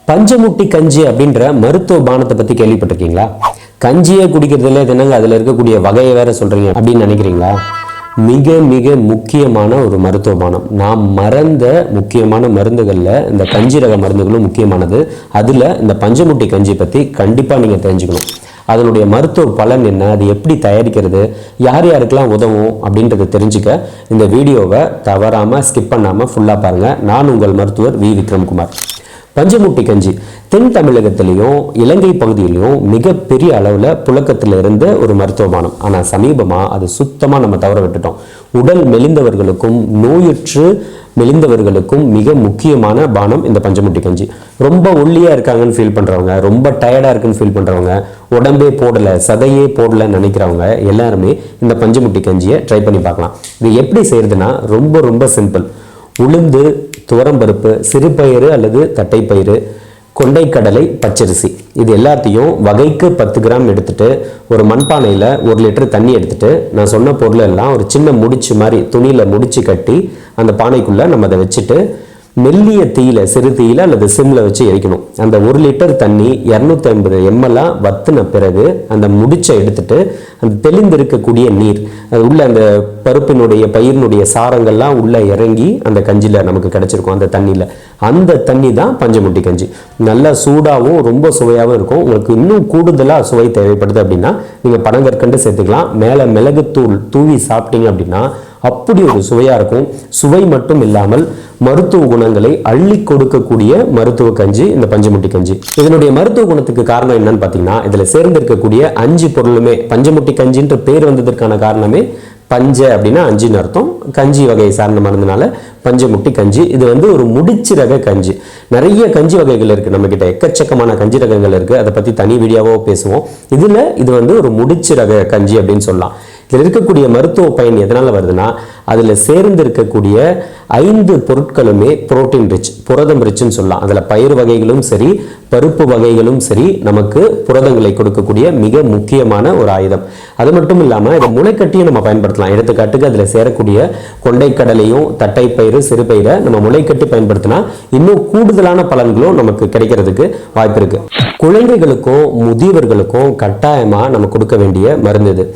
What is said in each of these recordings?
பஞ்சமுட்டி கஞ்சி அப்படின்ற மருத்துவ பானத்தை பத்தி கேள்விப்பட்டிருக்கீங்களா? கஞ்சியை குடிக்கிறதுல என்னங்க அதுல இருக்கக்கூடிய வகையை வேற சொல்றீங்க அப்படின்னு நினைக்கிறீங்களா? மிக மிக முக்கியமான ஒரு மருத்துவ பானம். நாம் மறந்த முக்கியமான மருந்துகள்ல இந்த கஞ்சி ரக மருந்துகளும் முக்கியமானது. அதுல இந்த பஞ்சமுட்டி கஞ்சி பத்தி கண்டிப்பா நீங்க தெரிஞ்சுக்கணும். அதனுடைய மருத்துவ பலன் என்ன, அது எப்படி தயாரிக்கிறது, யார் யாருக்கெல்லாம் உதவும் அப்படின்றத தெரிஞ்சுக்க இந்த வீடியோவை தவறாம ஸ்கிப் பண்ணாம ஃபுல்லா பாருங்க. நான் உங்கள் மருத்துவர் வி விக்ரம்குமார். பஞ்சமுட்டி கஞ்சி தென் தமிழகத்திலையும் இலங்கை பகுதியிலையும் மிகப்பெரிய அளவில் புழக்கத்தில் இருந்த ஒரு மருத்துவ பானம். ஆனால் சமீபமாக அது சுத்தமாக நம்ம தவற விட்டுட்டோம். உடல் மெலிந்தவர்களுக்கும் நோயுற்று மெலிந்தவர்களுக்கும் மிக முக்கியமான பானம் இந்த பஞ்சமுட்டி கஞ்சி. ரொம்ப ஒல்லியாக இருக்காங்கன்னு ஃபீல் பண்ணுறவங்க, ரொம்ப டயர்டாக இருக்குன்னு ஃபீல் பண்ணுறவங்க, உடம்பே போடலை சதையே போடலைன்னு நினைக்கிறவங்க எல்லாருமே இந்த பஞ்சமுட்டி கஞ்சியை ட்ரை பண்ணி பார்க்கலாம். இது எப்படி செய்யறதுன்னா ரொம்ப ரொம்ப சிம்பிள். உளுந்து, துவரம்பருப்பு, சிறுபயிறு அல்லது தட்டைப்பயிறு, கொண்டைக்கடலை, பச்சரிசி இது எல்லாத்தையும் வகைக்கு 10 கிராம் எடுத்துட்டு ஒரு மண்பானையில் 1 லிட்டர் தண்ணி எடுத்துட்டு நான் சொன்ன பொருள் எல்லாம் ஒரு சின்ன முடிச்சு மாதிரி துணியில் முடிச்சு கட்டி அந்த பானைக்குள்ளே நம்ம அதை வச்சுட்டு மெல்லிய தீயில, சிறு தீயில அல்லது சிம்ல வச்சு எரிக்கணும். அந்த 1 லிட்டர் தண்ணி 250 ml வத்தின பிறகு அந்த முடிச்சை எடுத்துட்டு அந்த தெளிந்திருக்கக்கூடிய நீர், அது உள்ள அந்த பருப்பினுடைய பயிரினுடைய சாரங்கள்லாம் உள்ள இறங்கி அந்த கஞ்சியில் நமக்கு கிடைச்சிருக்கும். அந்த தண்ணியில் அந்த தண்ணி தான் பஞ்சமுட்டி கஞ்சி. நல்லா சூடாகவும் ரொம்ப சுவையாகவும் இருக்கும். உங்களுக்கு இன்னும் கூடுதலாக சுவை தேவைப்படுது அப்படின்னா நீங்கள் பனங்கற்கண்டு சேர்த்துக்கலாம். மேலே மிளகுத்தூள் தூவி சாப்பிட்டீங்க அப்படின்னா அப்படி ஒரு சுவையாக இருக்கும். சுவை மட்டும் இல்லாமல் மருத்துவ குணங்களை அள்ளி கொடுக்கக்கூடிய மருத்துவ கஞ்சி இந்த பஞ்சமுட்டி கஞ்சி. இதனுடைய மருத்துவ குணத்துக்கு காரணம் என்னன்னு பார்த்தீங்கன்னா, இதில் சேர்ந்திருக்கக்கூடிய 5 பொருளுமே, பஞ்சமுட்டி கஞ்சின்ற பேர் வந்ததற்கான காரணமே பஞ்ச அப்படின்னா 5ன்னு அர்த்தம். கஞ்சி வகையை சார்ந்த மருந்துனால பஞ்சமுட்டி கஞ்சி. இது ஒரு முடிச்சு ரக கஞ்சி. நிறைய கஞ்சி வகைகள் இருக்கு நம்ம கிட்ட, எக்கச்சக்கமான கஞ்சி ரகங்கள் இருக்கு. அதை பத்தி தனி வீடியோவோ பேசுவோம். இது ஒரு முடிச்சு ரக கஞ்சி அப்படின்னு சொல்லலாம். இதில் இருக்கக்கூடிய மருத்துவ பயன் எதனால வருதுன்னா, அதில் சேர்ந்து இருக்கக்கூடிய 5 பொருட்களுமே புரோட்டீன் ரிச், புரதம் ரிச்னு சொல்லலாம். அதில் பயிர் வகைகளும் சரி, பருப்பு வகைகளும் சரி, நமக்கு புரதங்களை கொடுக்கக்கூடிய மிக முக்கியமான ஒரு ஆயுதம். அது மட்டும் இல்லாமல் இதை முளைக்கட்டியும் நம்ம பயன்படுத்தலாம். எடுத்துக்காட்டுக்கு அதில் சேரக்கூடிய கொண்டைக்கடலையும் தட்டைப்பயிறு, சிறுபயிரை நம்ம முளைக்கட்டி பயன்படுத்தினா இன்னும் கூடுதலான பலன்களும் நமக்கு கிடைக்கிறதுக்கு வாய்ப்பு இருக்கு. குழந்தைகளுக்கும் முதியவர்களுக்கும் கட்டாயமாக நம்ம கொடுக்க வேண்டிய மருந்து இது.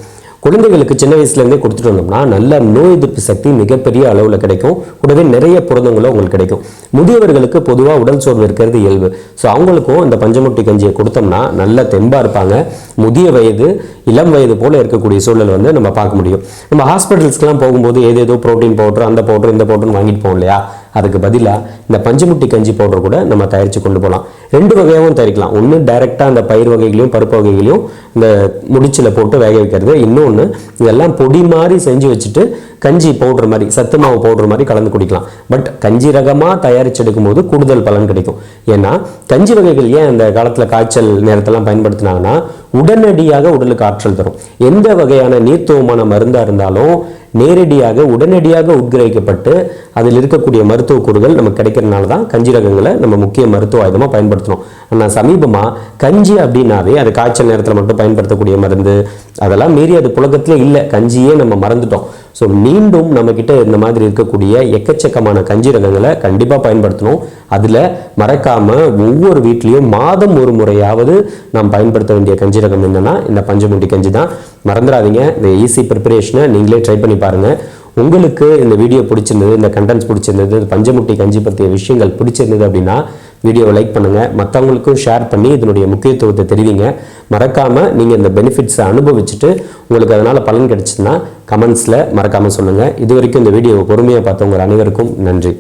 குழந்தைகளுக்கு சின்ன வயசுலேருந்தே கொடுத்துட்டு வந்தோம்னா நல்ல நோய் எதிர்ப்பு சக்தி மிகப்பெரிய அளவில் கிடைக்கும். கூடவே நிறைய புரதங்களும் உங்களுக்கு கிடைக்கும். முதியவர்களுக்கு பொதுவாக உடல் சோர்வு இருக்கிறது இயல்பு. ஸோ அவங்களுக்கும் இந்த பஞ்சமுட்டி கஞ்சியை கொடுத்தோம்னா நல்ல தெம்பாக இருப்பாங்க. முதிய வயது, இளம் வயது போல இருக்கக்கூடிய சூழல் நம்ம பார்க்க முடியும். நம்ம ஹாஸ்பிட்டல்ஸ்க்கெலாம் போகும்போது ஏதேதோ ப்ரோட்டீன் பவுடர், அந்த பவுடர், இந்த பவுடர்னு வாங்கிட்டு போவோம் இல்லையா? அதுக்கு பதிலாக இந்த பஞ்சமுட்டி கஞ்சி பவுடர் கூட நம்ம தயாரித்து கொண்டு போகலாம். 2 வகையாகவும் தயாரிக்கலாம். ஒன்று டைரெக்டாக அந்த பயிர் வகைகளையும் பருப்பு வகைகளையும் இந்த முடிச்சில் போட்டு வேக வைக்கிறது. இன்னொன்று இதெல்லாம் பொடி மாதிரி செஞ்சு வச்சுட்டு கஞ்சி பவுடர் மாதிரி, சத்து மாவு பவுடர் மாதிரி கலந்து குடிக்கலாம். பட் கஞ்சி ரகமாக தயாரித்து எடுக்கும் போது கூடுதல் பலன் கிடைக்கும். ஏன்னா கஞ்சி வகைகள் ஏன் அந்த காலத்தில் காய்ச்சல் நேரத்தெல்லாம் பயன்படுத்தினாங்கன்னா உடனடியாக உடலுக்கு ஆற்றல் தரும். எந்த வகையான நீர்த்துவமான மருந்தாக இருந்தாலும் நேரடியாக உடனடியாக உட்கிரகிக்கப்பட்டு அதில் இருக்கக்கூடிய மருத்துவ கூறுகள் நமக்கு கிடைக்கிறதுனால தான் கஞ்சி ரகங்களை நம்ம முக்கிய மருத்துவ ஆயுதமாக பயன்படுத்தணும். ஆனால் சமீபமாக கஞ்சி அப்படின்னாவே அது காய்ச்சல் நேரத்தில் மட்டும் பயன்படுத்தக்கூடிய மருந்து, அதெல்லாம் மீறி அது புழக்கத்திலே இல்லை. கஞ்சியே நம்ம மறந்துட்டோம். ஸோ மீண்டும் நம்மக்கிட்ட இந்த மாதிரி இருக்கக்கூடிய எக்கச்சக்கமான கஞ்சி ரகங்களை கண்டிப்பாக பயன்படுத்தணும். அதில் மறக்காமல் ஒவ்வொரு வீட்லேயும் மாதம் ஒரு முறையாவது நாம் பயன்படுத்த வேண்டிய கஞ்சி ரகம் என்னன்னா இந்த பஞ்சமுட்டி கஞ்சி தான். மறந்துடாதீங்க. இந்த ஈஸி ப்ரிப்பரேஷனை நீங்களே ட்ரை பண்ணி பாருங்கள். உங்களுக்கு இந்த வீடியோ பிடிச்சிருந்தது, இந்த கண்டென்ட்ஸ் பிடிச்சிருந்தது, பஞ்சமுட்டி கஞ்சி பற்றிய விஷயங்கள் பிடிச்சிருந்தது அப்படின்னா வீடியோவை லைக் பண்ணுங்கள். மற்றவங்களுக்கும் ஷேர் பண்ணி இதனுடைய முக்கியத்துவத்தை தெரிவிங்க. மறக்காமல் நீங்கள் இந்த பெனிஃபிட்ஸை அனுபவிச்சுட்டு உங்களுக்கு அதனால் பலன் கிடைச்சதுன்னா கமெண்ட்ஸில் மறக்காமல் சொல்லுங்கள். இது வரைக்கும் இந்த வீடியோவை பொறுமையாக பார்த்தவங்க அனைவருக்கும் நன்றி.